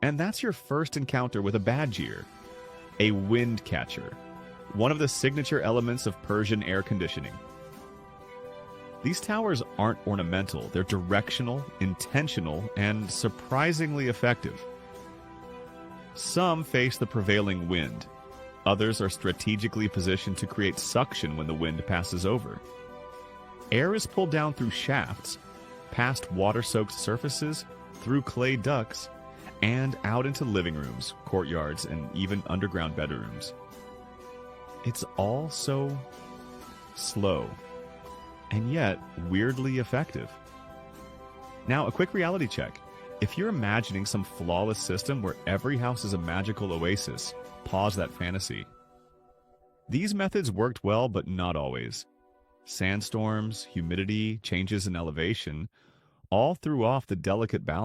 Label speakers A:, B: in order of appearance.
A: And that's your first encounter with a badger, a wind catcher, one of the signature elements of Persian air conditioning. These towers aren't ornamental, they're directional, intentional, and surprisingly effective. Some face the prevailing wind. Others are strategically positioned to create suction when the wind passes over. Air is pulled down through shafts, past water-soaked surfaces, through clay ducts, and out into living rooms, courtyards, and even underground bedrooms. It's all so slow, and yet weirdly effective. Now, a quick reality check. If you're imagining some flawless system where every house is a magical oasis, pause that fantasy. These methods worked well, but not always. Sandstorms, humidity, changes in elevation, all threw off the delicate balance